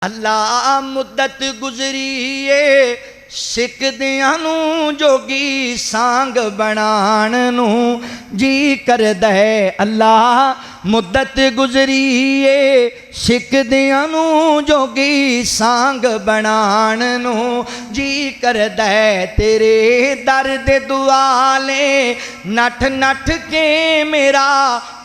अल्लाह मुद्दत गुजरीए सिकदियां नूं जोगी सांग बनाण नूं जी करदा है। अल्लाह मुद्दत गुजरीए सिकदियां नूं जोगी सांग बनाण नूं जी करदा है। तेरे दर दे दुआले नठ नठ के मेरा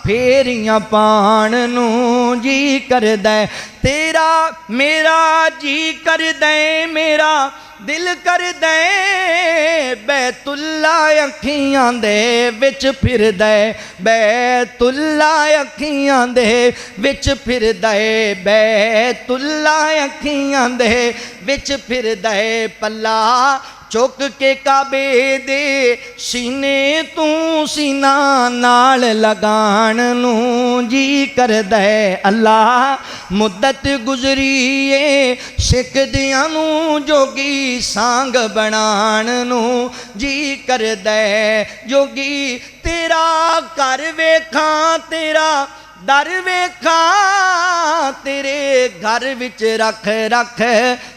फेरियां पाण नूं जी करदा है। तेरा मेरा जी करदा है, मेरा दिल करदा है बैतुल्ला अखियां दे विच फिरदा है। बैतुल्ला अखियां दे विच फिरदा है, बैतुल्ला अखियां दे विच फिरदा है। पल्ला चुक के काबे दे सीने तू सीना नाल लगाण नूं जी करदा है। अल्लाह मुद्दत गुजरीए सिकदियां नूं जोगी सांग बनाण नूं जी करदा है। जोगी तेरा घर वेखां, तेरा दर वेखां, तेरे घर विच रख रख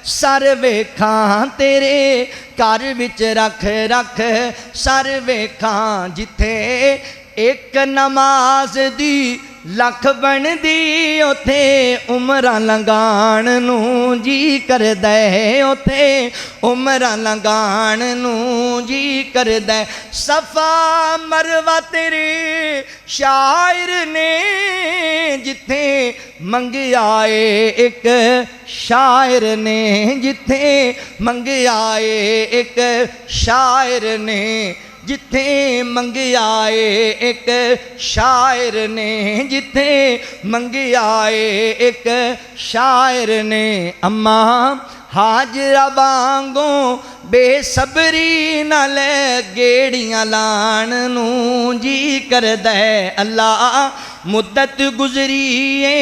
सर वेखां, तेरे घर विच रख रख सर वेखां। जिथे एक नमाज दी लख बनदी उथे उमरां लंघाण नूं जी करदा है। उथे उमरां लंघाण नूं जी करदा है। सफा मरवा तेरे शायर ने जिथे मंगिया एक शायर ने, जिथे मंगिया एक शायर ने, जिथे मंगिया एक शायर ने, जिथे मंगिया एक शायर ने। अम्मा हाजरा वांगों बेसबरी नाल गेड़ियां लाण नूं जी करदा है। अल्लाह मुद्दत गुजरीए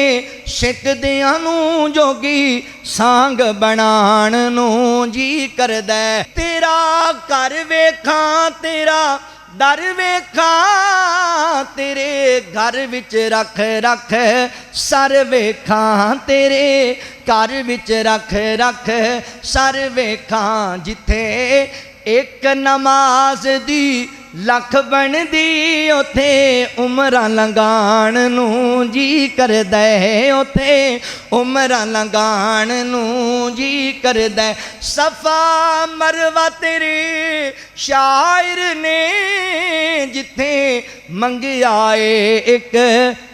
सिकदियां नूं जोगी सांग बनाण नूं जी करदा है। तेरा घर वेखां, तेरा दर वेखां, तेरे घर विच रख रख सर वेखां, तेरे घर विच रख रख सर वेखां। जिथे एक नमाज दी लख बनदी उथे उमरां लंघाण नूं जी करदा है। उथे उमरां लंघाण नूं जी करदा है। सफा मरवा तेरे शायर ने जिथे मंगिया एक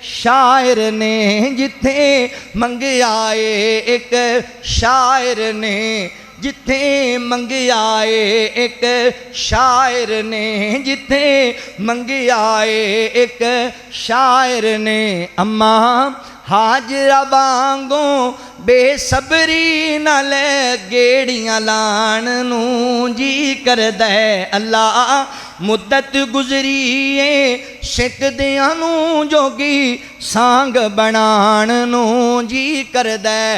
शायर ने, जिथे मंगिया एक शायर ने, जिथे मंगिया एक शायर ने, जिथे मंगिया एक शायर ने। अम्मा हाजरा वांगों बेसबरी नाल गेड़ियां लाण नूं जी करदा है। अल्लाह मुद्दत गुजरीए सिकदियां नूं जोगी सांग बनाण नूं जी करदा है।